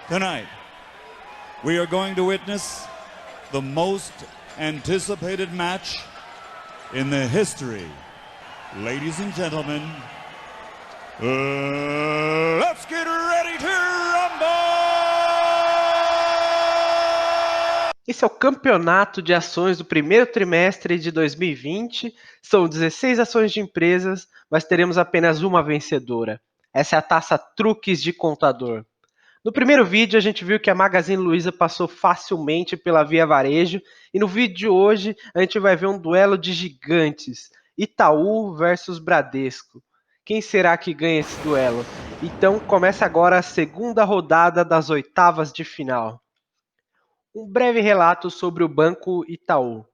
Tonight, we are going to witness the most anticipated match in the history. Ladies and gentlemen, let's get ready to rumble! Esse é o campeonato de ações do primeiro trimestre de 2020. São 16 ações de empresas, mas teremos apenas uma vencedora. Essa é a taça Truques de Contador. No primeiro vídeo, a gente viu que a Magazine Luiza passou facilmente pela Via Varejo, e no vídeo de hoje a gente vai ver um duelo de gigantes, Itaú versus Bradesco. Quem será que ganha esse duelo? Então começa agora a segunda rodada das oitavas de final. Um breve relato sobre o Banco Itaú.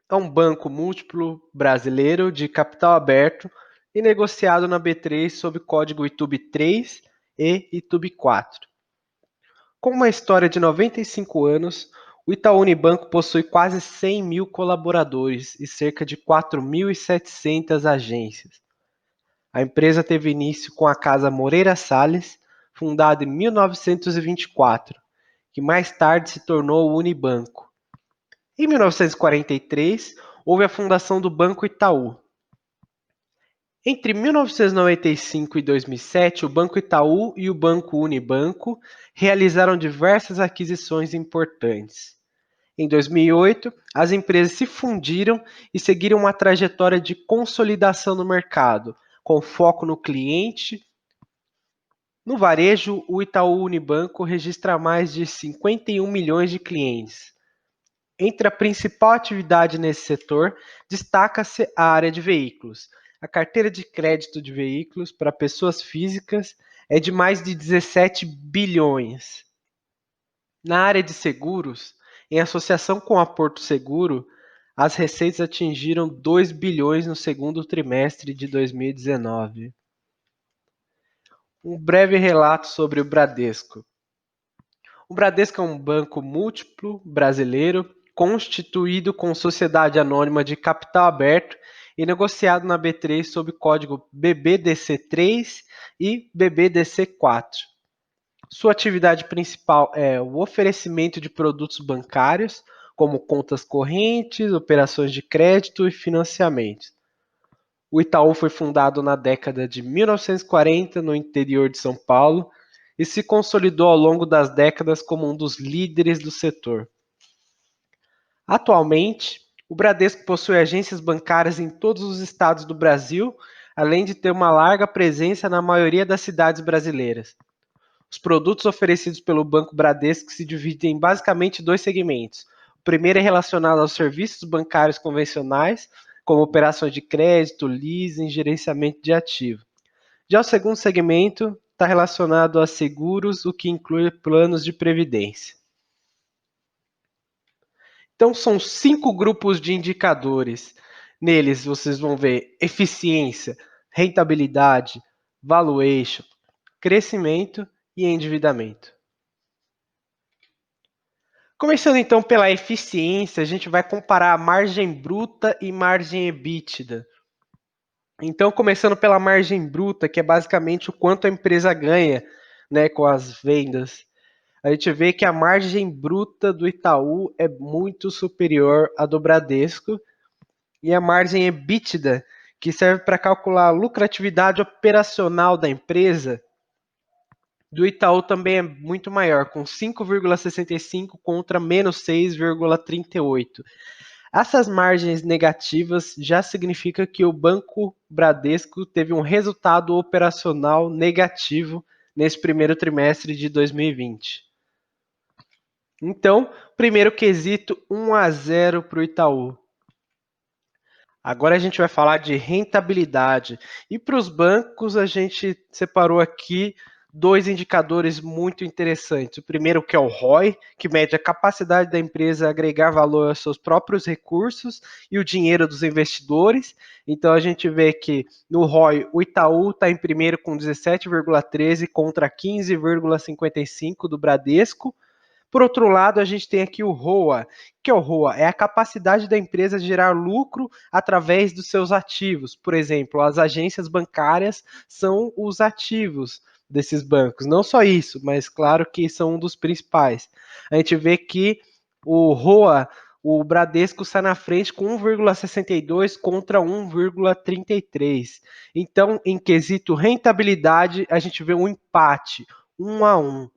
É um banco múltiplo brasileiro de capital aberto e negociado na B3 sob código ITUB3 e ITUB4. Com uma história de 95 anos, o Itaú Unibanco possui quase 100 mil colaboradores e cerca de 4.700 agências. A empresa teve início com a Casa Moreira Salles, fundada em 1924, que mais tarde se tornou o Unibanco. Em 1943, houve a fundação do Banco Itaú. Entre 1995 e 2007, o Banco Itaú e o Banco Unibanco realizaram diversas aquisições importantes. Em 2008, as empresas se fundiram e seguiram uma trajetória de consolidação no mercado, com foco no cliente. No varejo, o Itaú Unibanco registra mais de 51 milhões de clientes. Entre a principal atividade nesse setor, destaca-se a área de veículos. A carteira de crédito de veículos para pessoas físicas é de mais de 17 bilhões. Na área de seguros, em associação com a Porto Seguro, as receitas atingiram 2 bilhões no segundo trimestre de 2019. Um breve relato sobre o Bradesco. O Bradesco é um banco múltiplo brasileiro constituído com sociedade anônima de capital aberto e negociado na B3 sob código BBDC3 e BBDC4. Sua atividade principal é o oferecimento de produtos bancários, como contas correntes, operações de crédito e financiamentos. O Itaú foi fundado na década de 1940 no interior de São Paulo e se consolidou ao longo das décadas como um dos líderes do setor. Atualmente, o Bradesco possui agências bancárias em todos os estados do Brasil, além de ter uma larga presença na maioria das cidades brasileiras. Os produtos oferecidos pelo Banco Bradesco se dividem em basicamente dois segmentos. O primeiro é relacionado aos serviços bancários convencionais, como operações de crédito, leasing, gerenciamento de ativo. Já o segundo segmento está relacionado a seguros, o que inclui planos de previdência. Então, são 5 grupos de indicadores. Neles, vocês vão ver eficiência, rentabilidade, valuation, crescimento e endividamento. Começando então pela eficiência, a gente vai comparar a margem bruta e margem EBITDA. Então, começando pela margem bruta, que é basicamente o quanto a empresa ganha, né, com as vendas. A gente vê que a margem bruta do Itaú é muito superior à do Bradesco, e a margem EBITDA, que serve para calcular a lucratividade operacional da empresa, do Itaú também é muito maior, com 5,65 contra menos 6,38. Essas margens negativas já significa que o Banco Bradesco teve um resultado operacional negativo nesse primeiro trimestre de 2020. Então, primeiro quesito, 1-0 para o Itaú. Agora a gente vai falar de rentabilidade. E para os bancos, a gente separou aqui 2 indicadores muito interessantes. O primeiro, que é o ROI, que mede a capacidade da empresa agregar valor aos seus próprios recursos e o dinheiro dos investidores. Então a gente vê que no ROI o Itaú está em primeiro com 17,13 contra 15,55 do Bradesco. Por outro lado, a gente tem aqui o ROA. O que é o ROA? É a capacidade da empresa de gerar lucro através dos seus ativos. Por exemplo, as agências bancárias são os ativos desses bancos. Não só isso, mas claro que são um dos principais. A gente vê que o ROA, o Bradesco sai na frente com 1,62 contra 1,33. Então, em quesito rentabilidade, a gente vê um empate, 1-1.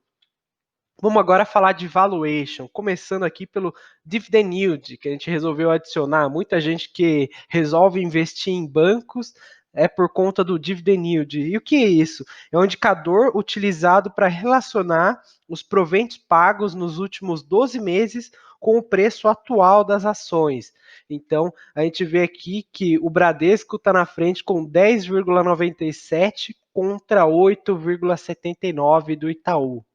Vamos agora falar de valuation, começando aqui pelo dividend yield, que a gente resolveu adicionar. Muita gente que resolve investir em bancos é por conta do dividend yield. E o que é isso? É um indicador utilizado para relacionar os proventos pagos nos últimos 12 meses com o preço atual das ações. Então, a gente vê aqui que o Bradesco está na frente com 10,97 contra 8,79 do Itaú.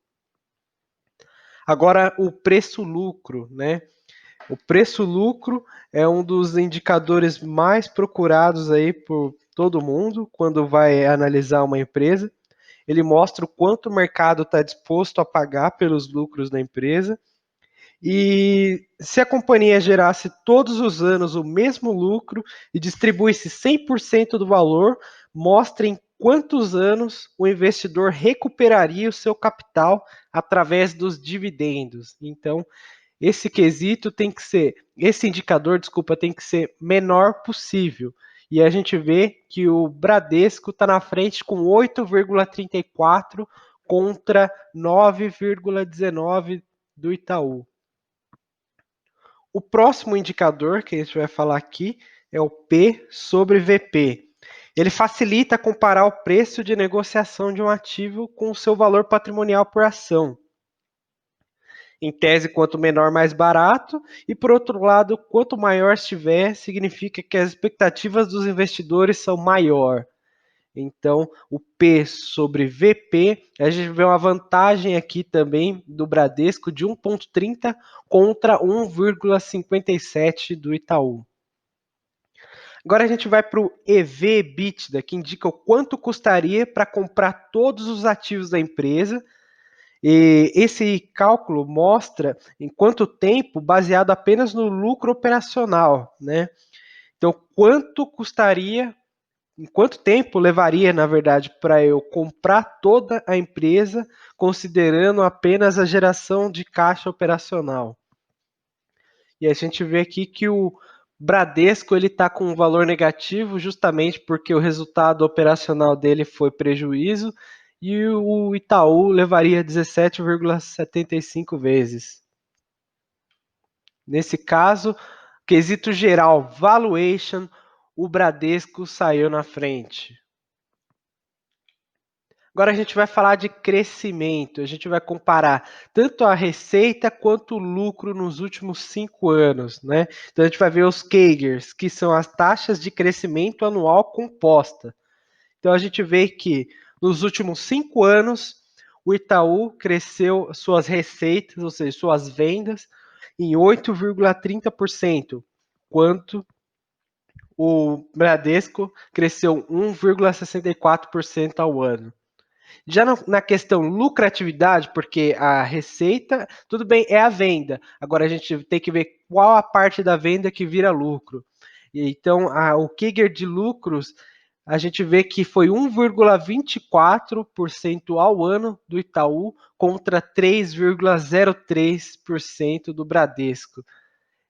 Agora, o preço-lucro, né? O preço-lucro é um dos indicadores mais procurados aí por todo mundo quando vai analisar uma empresa. Ele mostra o quanto o mercado está disposto a pagar pelos lucros da empresa. E se a companhia gerasse todos os anos o mesmo lucro e distribuísse 100% do valor, mostra em quantos anos o investidor recuperaria o seu capital através dos dividendos. Então, esse indicador, desculpa, tem que ser menor possível. E a gente vê que o Bradesco está na frente com 8,34 contra 9,19 do Itaú. O próximo indicador que a gente vai falar aqui é o P sobre VP. Ele facilita comparar o preço de negociação de um ativo com o seu valor patrimonial por ação. Em tese, quanto menor, mais barato, e por outro lado, quanto maior estiver, significa que as expectativas dos investidores são maior. Então, o P sobre VP, a gente vê uma vantagem aqui também do Bradesco de 1,30 contra 1,57 do Itaú. Agora a gente vai para o EV/EBITDA, que indica o quanto custaria para comprar todos os ativos da empresa. E esse cálculo mostra em quanto tempo, baseado apenas no lucro operacional, né? Então, quanto custaria, em quanto tempo levaria, na verdade, para eu comprar toda a empresa, considerando apenas a geração de caixa operacional. E a gente vê aqui que o Bradesco ele está com um valor negativo justamente porque o resultado operacional dele foi prejuízo e o Itaú levaria 17,75 vezes. Nesse caso, quesito geral, valuation, o Bradesco saiu na frente. Agora a gente vai falar de crescimento, a gente vai comparar tanto a receita quanto o lucro nos últimos 5 anos, né? Então a gente vai ver os CAGRs, que são as taxas de crescimento anual composta. Então a gente vê que nos últimos 5 anos o Itaú cresceu suas receitas, ou seja, suas vendas, em 8,30%, enquanto o Bradesco cresceu 1,64% ao ano. Já na questão lucratividade, porque a receita, tudo bem, é a venda. Agora a gente tem que ver qual a parte da venda que vira lucro. Então, o CAGR de lucros, a gente vê que foi 1,24% ao ano do Itaú contra 3,03% do Bradesco.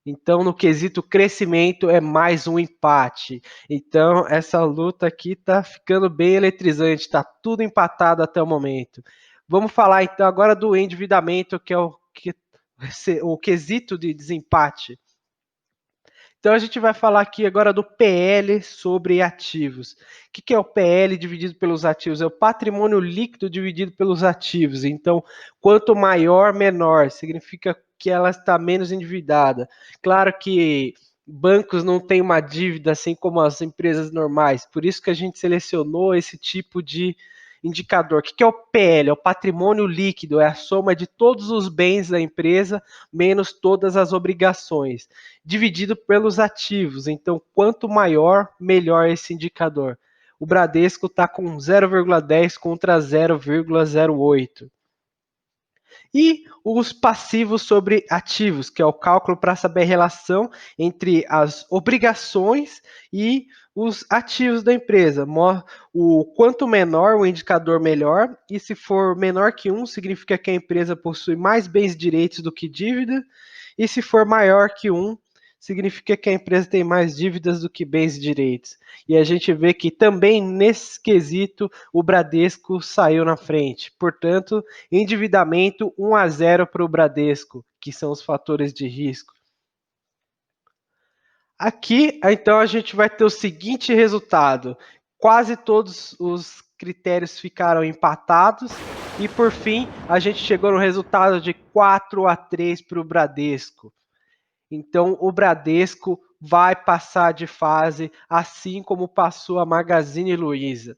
Então, no quesito crescimento, é mais um empate. Então, essa luta aqui está ficando bem eletrizante, está tudo empatado até o momento. Vamos falar então agora do endividamento, que é o quesito de desempate. Então, a gente vai falar aqui agora do PL sobre ativos. O que é o PL dividido pelos ativos? É o patrimônio líquido dividido pelos ativos. Então, quanto maior, menor. Significa que ela está menos endividada. Claro que bancos não têm uma dívida assim como as empresas normais. Por isso que a gente selecionou esse tipo de indicador. O que é o PL? É o patrimônio líquido, é a soma de todos os bens da empresa menos todas as obrigações, dividido pelos ativos. Então, quanto maior, melhor esse indicador. O Bradesco está com 0,10 contra 0,08. E os passivos sobre ativos, que é o cálculo para saber a relação entre as obrigações e os ativos da empresa. O quanto menor o indicador, melhor, e se for menor que 1, significa que a empresa possui mais bens e direitos do que dívida, e se for maior que 1, significa que a empresa tem mais dívidas do que bens e direitos. E a gente vê que também nesse quesito o Bradesco saiu na frente. Portanto, endividamento 1-0 para o Bradesco, que são os fatores de risco. Aqui, então, a gente vai ter o seguinte resultado. Quase todos os critérios ficaram empatados. E, por fim, a gente chegou no resultado de 4-3 para o Bradesco. Então, o Bradesco vai passar de fase, assim como passou a Magazine Luiza.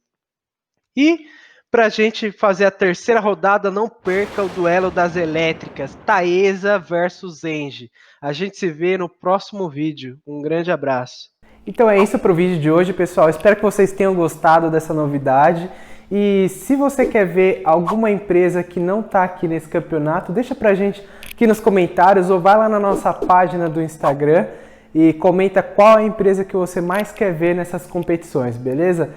E, para a gente fazer a terceira rodada, não perca o duelo das elétricas, Taesa versus Engie. A gente se vê no próximo vídeo. Um grande abraço. Então é isso para o vídeo de hoje, pessoal. Espero que vocês tenham gostado dessa novidade. E se você quer ver alguma empresa que não está aqui nesse campeonato, deixa pra gente aqui nos comentários ou vai lá na nossa página do Instagram e comenta qual a empresa que você mais quer ver nessas competições, beleza?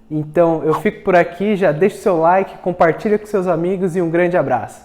Então eu fico por aqui, já deixa o seu like, compartilha com seus amigos e um grande abraço.